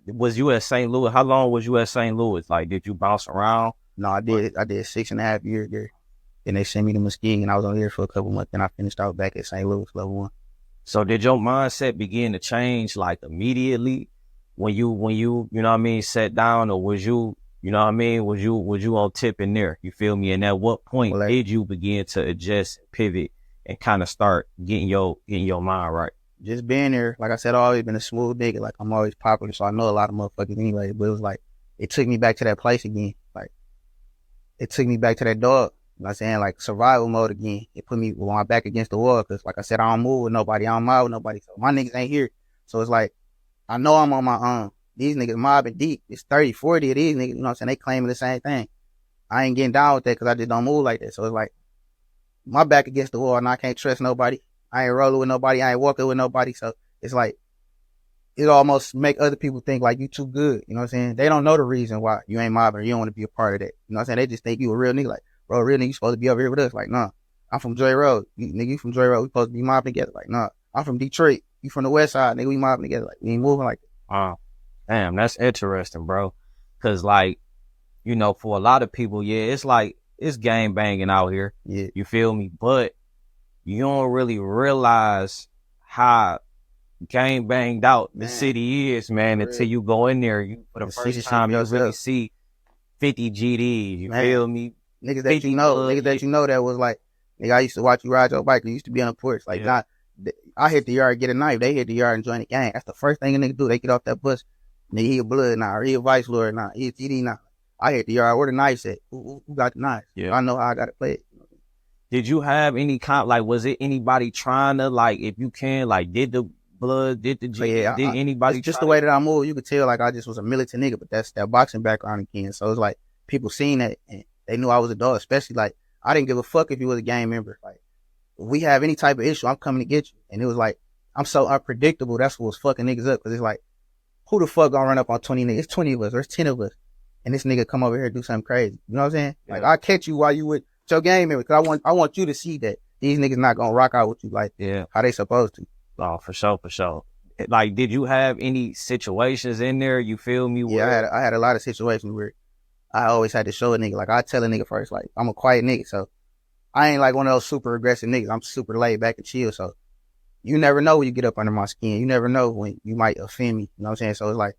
was you at St. Louis? How long was you at St. Louis? Like, did you bounce around? No, I did 6.5 years there. Then they sent me to Muskegon, and I was on there for a couple months. Then I finished out back at St. Louis, level 1. So did your mindset begin to change like immediately when you you know what I mean, sat down, or was you know what I mean, was you on tip in there? You feel me? And at what point did you begin to adjust, pivot, and kind of start getting your mind right? Just being there, like I said, I've always been a smooth nigga. Like, I'm always popular, so I know a lot of motherfuckers anyway. But it was like, it took me back to that place again. Like, it took me back to that dog. You know what I'm saying? Like, survival mode again. It put me with my back against the wall, because, like I said, I don't move with nobody. I don't mob with nobody. So my niggas ain't here. So it's like, I know I'm on my own. These niggas mobbing deep. It's 30, 40 of these niggas. You know what I'm saying? They claiming the same thing. I ain't getting down with that because I just don't move like that. So it's like, my back against the wall, and I can't trust nobody. I ain't rolling with nobody. I ain't walking with nobody. So it's like, it almost make other people think like you too good. You know what I'm saying? They don't know the reason why you ain't mobbing or you don't want to be a part of that. You know what I'm saying? They just think you a real nigga. Like, bro, real nigga, you supposed to be over here with us. Like, nah, I'm from Joy Road. Nigga, you from Joy Road. We supposed to be mobbing together. Like, nah, I'm from Detroit. You from the West Side. Nigga, we mobbing together. Like, we ain't moving like that. Damn, that's interesting, bro. Cause like, you know, for a lot of people, yeah, it's like, it's gang banging out here. Yeah. You feel me? But you don't really realize how gang banged out the city is, man, until you go in there. You for the first time you really see 50 GDs. You feel me? Niggas that you know that was like, nigga, I used to watch you ride your bike. You used to be on the porch. Like, I hit the yard, get a knife. They hit the yard and join the gang. That's the first thing a nigga do. They get off that bus. Nigga, he a blood now, or he a vice lord now, he a GD now. I hit the yard. Where the knife at? Who got the knife? Yeah. I know how I got to play it. Did you have any kind, like, was it anybody trying to, like, if you can, like, did the blood, did the G, did anybody just the way that I move, you could tell, like, I just was a militant nigga, but that's that boxing background again. So it's like, people seen that, and they knew I was a dog, especially, like, I didn't give a fuck if you was a gang member. Like, if we have any type of issue, I'm coming to get you. And it was like, I'm so unpredictable, that's what was fucking niggas up, because it's like, who the fuck gonna run up on 20 niggas? It's 20 of us, or it's 10 of us, and this nigga come over here and do something crazy. You know what I'm saying? Yeah. Like, I'll catch you while you with your game member, because I want you to see that these niggas not gonna rock out with you like how they supposed to. Oh, for sure. Like, did you have any situations in there, you feel me? Yeah, I had a lot of situations where I always had to show a nigga. Like, I tell a nigga first, like, I'm a quiet nigga, so I ain't like one of those super aggressive niggas. I'm super laid back and chill, so you never know when you get up under my skin. You never know when you might offend me. You know what I'm saying? So it's like,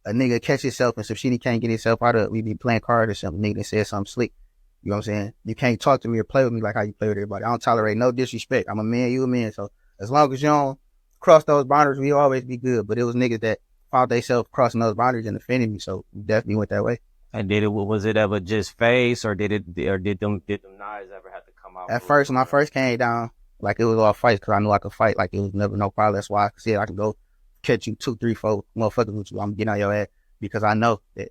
a nigga catch himself and some shit he can't get himself out of. We be playing cards or something, nigga that said something slick. You know what I'm saying? You can't talk to me or play with me like how you play with everybody. I don't tolerate no disrespect. I'm a man, you a man. So as long as you don't cross those boundaries, we always be good. But it was niggas that found themselves crossing those boundaries and offending me. So we definitely went that way. And was it ever just face, or did them knives ever have to come out? At first, when I first came down, like, it was all fights, because I knew I could fight. Like, it was never no problem. That's why I said I could go catch you 2, 3, 4 motherfuckers with you. I'm getting on your ass, because I know that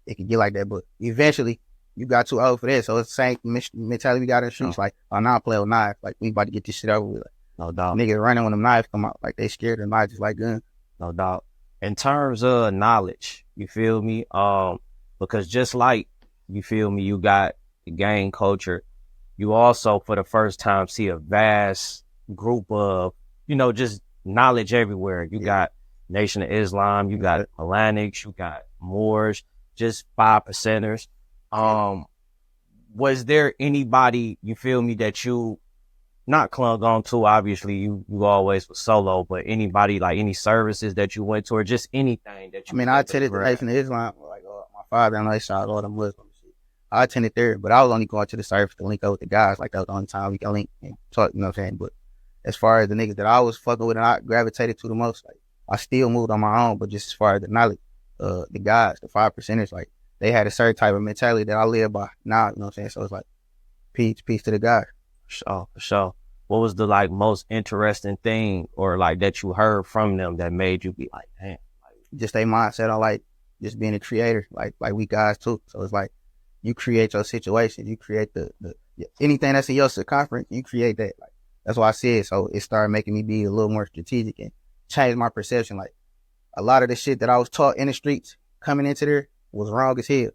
it can get like that. But eventually, you got too old for that. So it's the same mentality we got in the streets. Like, oh, now I'm playing with knives. Like, we about to get this shit over with. Like, no doubt. Niggas running when them knives come out. Like, they scared of knives just like guns. No doubt. In terms of knowledge, you feel me? Because just like, you feel me, you got the gang culture, you also, for the first time, see a vast group of, you know, just knowledge everywhere. You got Nation of Islam, you got Atlantics, you got Moors, just 5%ers. Was there anybody, you feel me, that you not clung on to? Obviously, you always was solo, but anybody, like, any services that you went to, or just anything that you... I mean, I attended the Nation of Islam, like, my father and I shot all them Muslims. I attended there, but I was only going to the service to link up with the guys. Like, that was the only time we could link and talk, you know what I'm saying? But as far as the niggas that I was fucking with and I gravitated to the most, like, I still moved on my own, but just as far as the knowledge, the guys, the 5%ers, like, they had a certain type of mentality that I live by now, you know what I'm saying? So it's like, peace to the guys. For sure. What was the, like, most interesting thing, or, like, that you heard from them that made you be like, damn? Like, just their mindset on, like, just being a creator, like we guys too. So it's like, you create your situation, you create the anything that's in your circumference, you create that. Like, that's what I said. So it started making me be a little more strategic and change my perception. Like, a lot of the shit that I was taught in the streets coming into there was wrong as hell.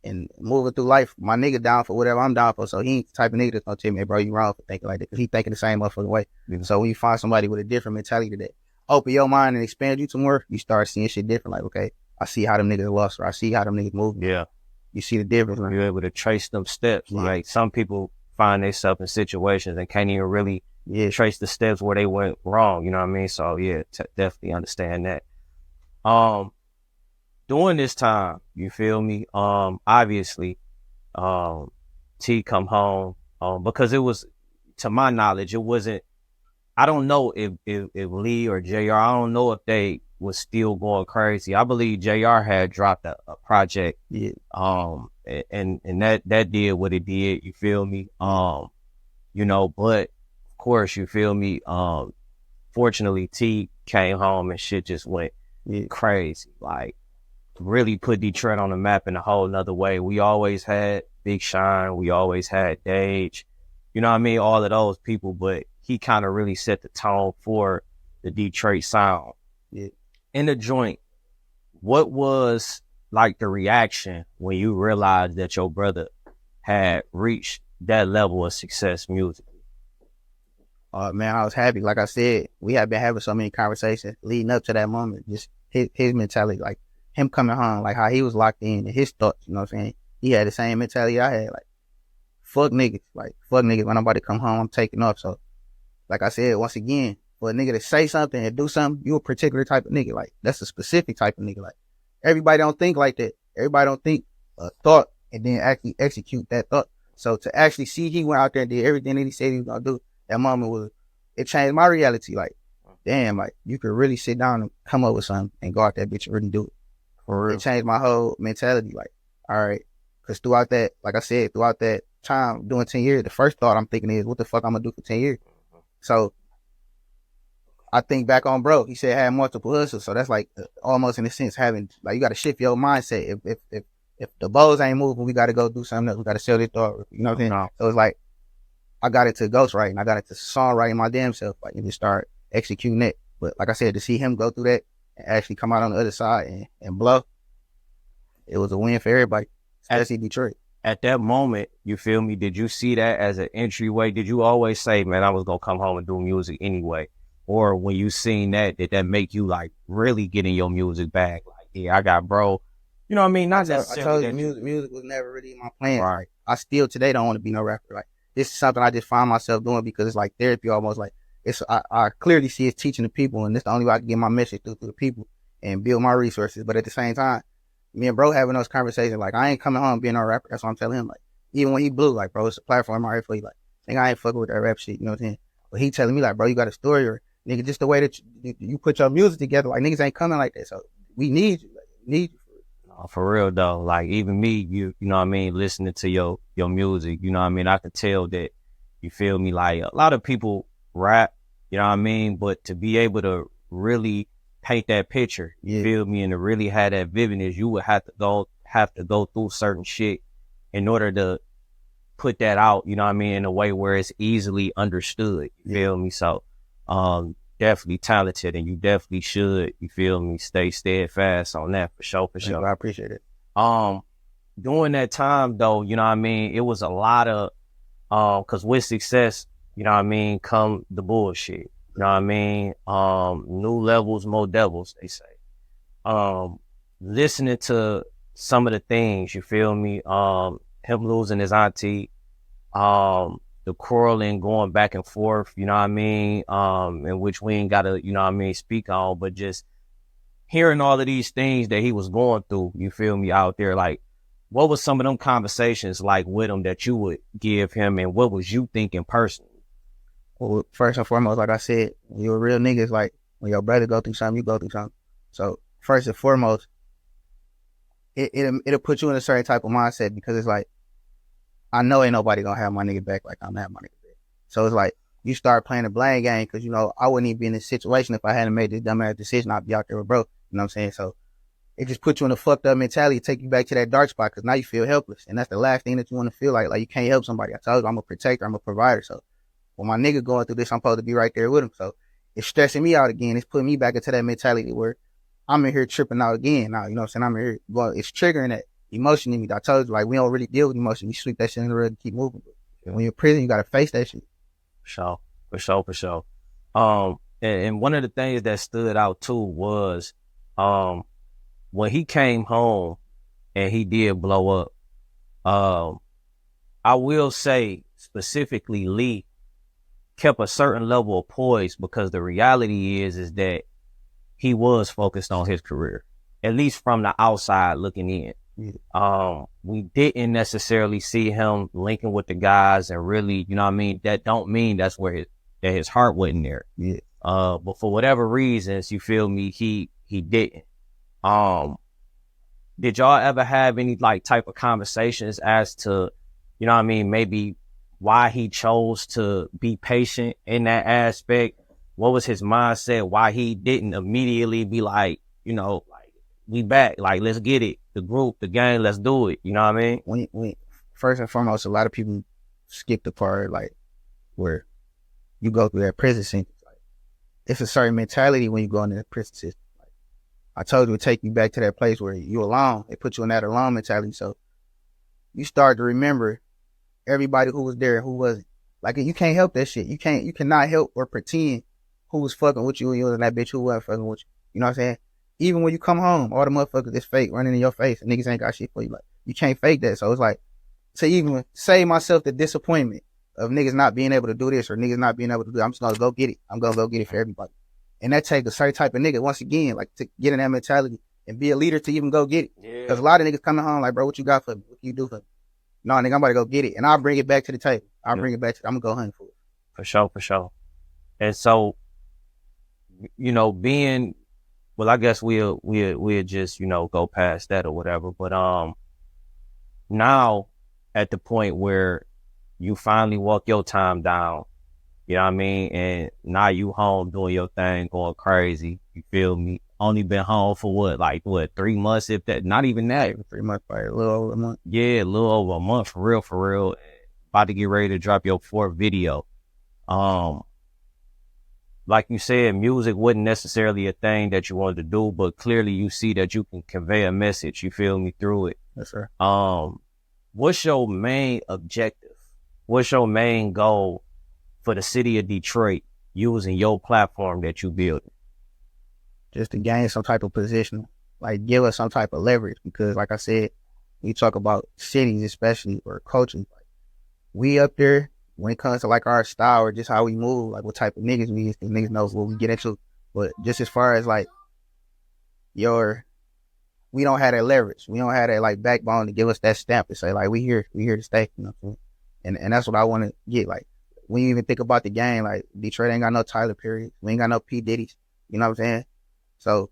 And moving through life, my nigga down for whatever I'm down for. So he ain't the type of nigga that's gonna tell me, hey, bro, you wrong for thinking like that. Cause he thinking the same motherfucking way. Yeah. So when you find somebody with a different mentality that open your mind and expand you to more, you start seeing shit different. Like, okay, I see how them niggas lost, or I see how them niggas move. Yeah. You see the difference. Right? You're able to trace them steps. Yeah. Like some people find themselves in situations and can't even really trace the steps where they went wrong. You know what I mean? So yeah, definitely understand that. During this time, you feel me? Obviously, T come home, because it was, to my knowledge, it wasn't, I don't know if Lee or JR, I don't know if they was still going crazy. I believe JR had dropped a project. Yeah. And that did what it did, you feel me? You know, but of course, you feel me? Fortunately, T came home and shit just went crazy. Like, really put Detroit on the map in a whole nother way. We always had Big Sean, we always had Dage, you know what I mean? All of those people, but he kind of really set the tone for the Detroit sound. Yeah. In the joint, what was like the reaction when you realized that your brother had reached that level of success musically? Man, I was happy. Like I said, we had been having so many conversations leading up to that moment. Just his mentality, like him coming home, like how he was locked in and his thoughts, you know what I'm saying? He had the same mentality I had, like, fuck niggas. When I'm about to come home, I'm taking off. So, like I said, once again, for a nigga to say something and do something, you a particular type of nigga. Like, that's a specific type of nigga. Like, everybody don't think like that. Everybody don't think a thought and then actually execute that thought. So to actually see he went out there and did everything that he said he was gonna do, that moment it changed my reality. Like, damn, like, you could really sit down and come up with something and go out that bitch and really do it. For real. It changed my whole mentality. Like, all right, because throughout that, like I said, throughout that time doing 10 years, the first thought I'm thinking is, what the fuck I'm gonna do for 10 years? So I think back on bro, he said had multiple hustles. So that's like almost in a sense having, like, you got to shift your mindset. If the bows ain't moving, we got to go do something else. We got to sell this thought. You know what I'm saying? No. So it's like, I got into ghostwriting. I got into songwriting my damn self. Like, and just start executing it. But like I said, to see him go through that and actually come out on the other side and blow, it was a win for everybody, especially Detroit. At that moment, you feel me? Did you see that as an entryway? Did you always say, man, I was going to come home and do music anyway? Or when you seen that, did that make you like really get in your music bag? Like, yeah, I got bro. You know what I mean? Not necessarily. I told you, music was never really in my plan. Right. Like, I still today don't want to be no rapper. Like, this is something I just find myself doing because it's like therapy almost. Like, I clearly see it's teaching the people, and it's the only way I can get my message through to the people and build my resources. But at the same time, me and bro having those conversations, like, I ain't coming home being no rapper. That's what I'm telling him. Like, even when he blew, like, bro, it's a platform right for you. Like, think I ain't fucking with that rap shit, you know what I'm saying? But he telling me, like, bro, you got a story, or nigga, just the way that you put your music together, like, niggas ain't coming like that. So we need you. Like, we need you. For real though, like, even me, you know what I mean, listening to your music, you know what I mean, I could tell that, you feel me, like, a lot of people rap, you know what I mean, but to be able to really paint that picture, you feel me, and to really have that vividness, you would have to go through certain shit in order to put that out, you know what I mean, in a way where it's easily understood, you feel me? So definitely talented, and you definitely should, you feel me, stay steadfast on that, for sure. I appreciate it. During that time though, you know what I mean, it was a lot of because with success, you know what I mean, come the bullshit, you know what I mean, new levels, more devils, they say. Listening to some of the things, you feel me, him losing his auntie, the quarreling going back and forth, you know what I mean, in which we ain't gotta, you know what I mean, speak on, but just hearing all of these things that he was going through, you feel me, out there, like, what was some of them conversations like with him that you would give him, and what was you thinking personally? Well, first and foremost, like I said, when you're a real nigga, it's like, when your brother go through something, you go through something. So first and foremost, it'll put you in a certain type of mindset, because it's like, I know ain't nobody gonna have my nigga back like I'm having my nigga back. So it's like, you start playing the blame game, because, you know, I wouldn't even be in this situation if I hadn't made this dumbass decision. I'd be out there with bro. You know what I'm saying? So it just puts you in a fucked up mentality, take you back to that dark spot, because now you feel helpless. And that's the last thing that you want to feel like you can't help somebody. I told you, I'm a protector, I'm a provider. So when my nigga going through this, I'm supposed to be right there with him. So it's stressing me out again. It's putting me back into that mentality where I'm in here tripping out again now. You know what I'm saying? I'm in here. Well, it's triggering that emotion in me. I told you, like, we don't really deal with emotion. We sweep that shit in the road and keep moving. When you're in prison, you got to face that shit. For sure. And one of the things that stood out too was, when he came home and he did blow up, I will say specifically Lee kept a certain level of poise, because the reality is that he was focused on his career, at least from the outside looking in. Yeah. We didn't necessarily see him linking with the guys and really, you know what I mean? That don't mean that's where his heart wasn't there. Yeah. But for whatever reasons, you feel me, he didn't. Did y'all ever have any like type of conversations as to, you know what I mean, maybe why he chose to be patient in that aspect? What was his mindset? Why he didn't immediately be like, you know, like, we back, like, let's get it. The group, the gang, let's do it. You know what I mean? When first and foremost, a lot of people skip the part like where you go through that prison sentence. Like, it's a certain mentality when you go into the prison system. Like, I told you, it take you back to that place where you alone. It put you in that alone mentality. So you start to remember everybody who was there and who wasn't. Like, you can't help that shit. You cannot help or pretend who was fucking with you and you was that bitch who wasn't fucking with you. You know what I'm saying? Even when you come home, all the motherfuckers is fake running in your face and niggas ain't got shit for you. Like, you can't fake that. So it's like, to even save myself the disappointment of niggas not being able to do this or niggas not being able to do that, I'm just gonna go get it. I'm gonna go get it for everybody. And that takes a certain type of nigga, once again, like, to get in that mentality and be a leader to even go get it. Yeah. Cause a lot of niggas coming home like, bro, what you got for me? What can you do for me? No, nigga, I'm about to go get it. And I'll bring it back to the table. I'm gonna go hunting for it. For sure. And so, you know, well, I guess we'll just, you know, go past that or whatever. But now at the point where you finally walk your time down, you know what I mean? And now you home doing your thing, going crazy. You feel me? Only been home for what, 3 months, if that, not even that. 3 months, probably a little over a month. Yeah, a little over a month, for real. About to get ready to drop your 4th video. Like you said, music wasn't necessarily a thing that you wanted to do, but clearly you see that you can convey a message, you feel me, through it. Yes, sir. What's your main objective? What's your main goal for the city of Detroit using your platform that you build? Just to gain some type of position, like give us some type of leverage, because like I said, we talk about cities, especially, or cultures, like, we up there, when it comes to like our style or just how we move, like what type of niggas we is, because niggas knows what we get into. But just as far as like we don't have that leverage. We don't have that like backbone to give us that stamp to say like we here to stay. You know what I'm saying? And that's what I want to get. Like, when you even think about the game, like, Detroit ain't got no Tyler Perry. We ain't got no P. Diddy's. You know what I'm saying? So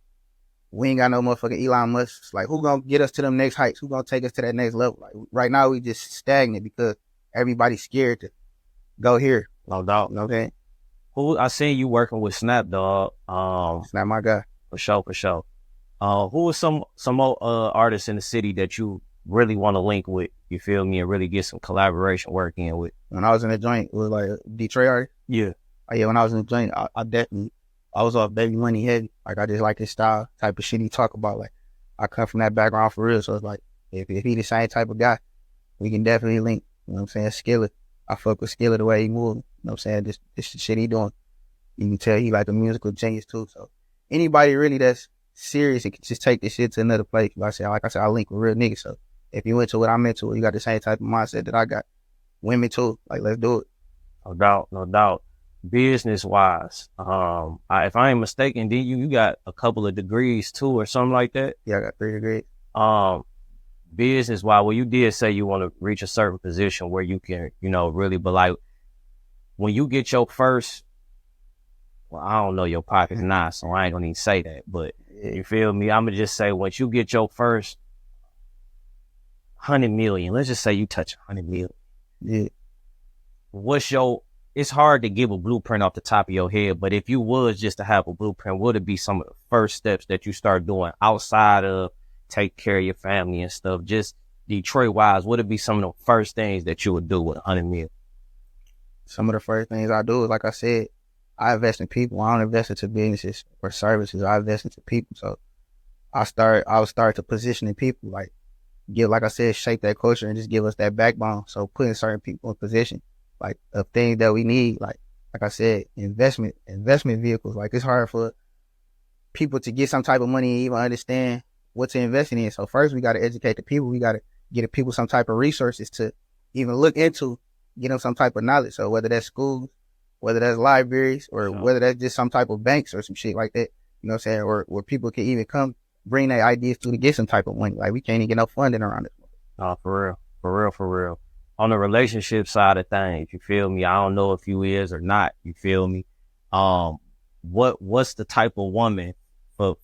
we ain't got no motherfucking Elon Musk. Like, who gonna get us to them next heights? Who gonna take us to that next level? Like, right now we just stagnant because everybody's scared to go here. No doubt. You know what I'm saying? Who I seen you working with Snap, dog. It's not my guy. For sure. Who are some more artists in the city that you really want to link with, you feel me, and really get some collaboration work in with? When I was in the joint, it was like a Detroit artist. Yeah. Oh, yeah, when I was in the joint, I was off Baby Money heavy. Like, I just like his style, type of shit he talk about. Like, I come from that background for real, so it's like, if he the same type of guy, we can definitely link. You know what I'm saying? Skillet. I fuck with Skillet the way he move. You know what I'm saying? This shit he doing. You can tell he like a musical genius too. So anybody really that's serious, it can just take this shit to another place. Like I said, I link with real niggas. So if you into what I'm into, you got the same type of mindset that I got. Women too. Like, let's do it. No doubt. Business wise, if I ain't mistaken, then you got a couple of degrees too, or something like that? Yeah, I got 3 degrees. Business wise, well, you did say you want to reach a certain position where you can, you know, really, but like, when you get your first, well, I don't know your pockets now, so I ain't gonna even say that, but you feel me? I'm gonna just say, once you get your first 100 million, let's just say you touch 100 million. Yeah. It's hard to give a blueprint off the top of your head, but if you was just to have a blueprint, would it be some of the first steps that you start doing outside of take care of your family and stuff, just Detroit wise? Would it be some of the first things that you would do with 100 million? Some of the first things I do is, like I said, I invest in people. I don't invest into businesses or services. I invest into people. So I would start to positioning people, like give, like I said, shape that culture and just give us that backbone. So putting certain people in position, like of things that we need, like I said, investment vehicles. Like it's hard for people to get some type of money and even understand what to invest in. So first we got to educate the people. We got to get the people some type of resources to even look into, get them some type of knowledge. So whether that's schools, whether that's libraries, or whether that's just some type of banks or some shit like that, you know what I'm saying? Or where people can even come bring their ideas to get some type of money. Like we can't even get no funding around it. Oh, for real, for real, for real. On the relationship side of things, you feel me? I don't know if you is or not. You feel me? What's the type of woman for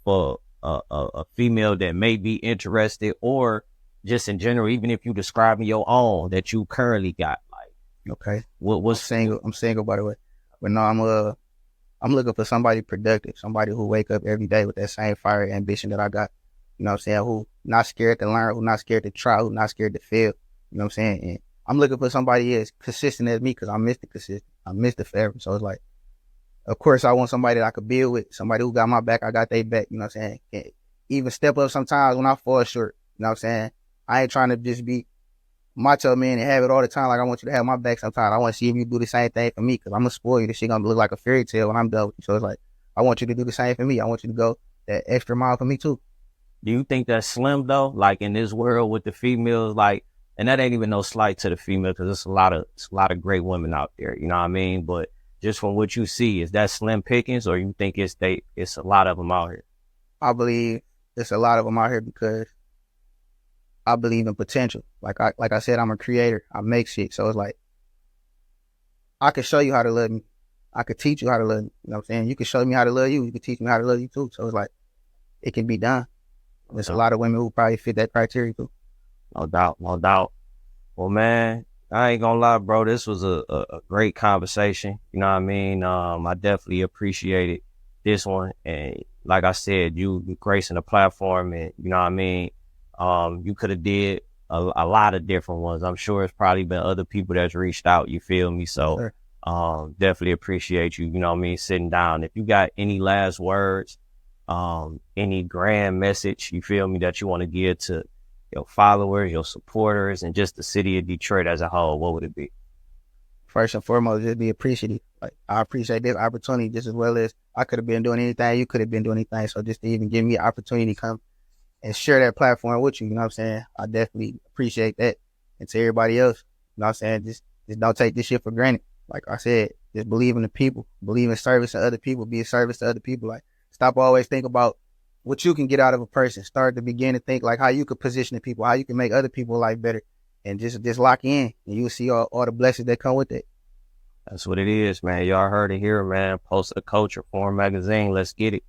a female that may be interested, or just in general, even if you describe your own that you currently got, like, Okay. what's single? I'm single, by the way. But no, I'm looking for somebody productive, somebody who wake up every day with that same fire and ambition that I got. You know what I'm saying? Who not scared to learn, who not scared to try, who not scared to fail. You know what I'm saying? And I'm looking for somebody as consistent as me, because I miss the consistent. I miss the forever. So it's like, of course, I want somebody that I could build with, somebody who got my back, I got their back. You know what I'm saying? Can even step up sometimes when I fall short. You know what I'm saying? I ain't trying to just be macho man and have it all the time. Like I want you to have my back sometimes. I want to see if you do the same thing for me, because I'm gonna spoil you. This shit gonna look like a fairy tale when I'm done with you. So it's like, I want you to do the same for me. I want you to go that extra mile for me too. do you think that's slim though? Like in this world with the females, like, and that ain't even no slight to the female, because it's a lot of great women out there. You know what I mean? But just from what you see, is that slim pickings, or you think it's a lot of them out here? I believe there's a lot of them out here because I believe in potential. Like I said, I'm a creator. I make shit. So it's like, I can show you how to love me. I could teach you how to love me. You know what I'm saying? You can show me how to love you. You can teach me how to love you too. So it's like, it can be done. There's a lot of women who probably fit that criteria too. No doubt, no doubt. Well, man, I ain't gonna lie, bro. This was a great conversation. You know what I mean? I definitely appreciated this one. And like I said, you gracing the platform, and you know what I mean? You could have did a lot of different ones. I'm sure it's probably been other people that's reached out. You feel me? So, Sure. definitely appreciate you. You know what I mean? Sitting down. If you got any last words, any grand message, you feel me, that you want to give to your followers, your supporters, and just the city of Detroit as a whole, what would it be? First and foremost, just be appreciative. Like I appreciate this opportunity just as well as I could have been doing anything. You could have been doing anything. So just to even give me an opportunity to come and share that platform with you, you know what I'm saying? I definitely appreciate that. And to everybody else, you know what I'm saying? Just don't take this shit for granted. Like I said, just believe in the people, believe in service to other people, be a service to other people. Like stop always think about what you can get out of a person. Start to begin to think like how you could position the people, how you can make other people's life better, and just lock in, and you'll see all the blessings that come with it. That's what it is, man. Y'all heard it here, man. Post of the Culture, Forum Magazine. Let's get it.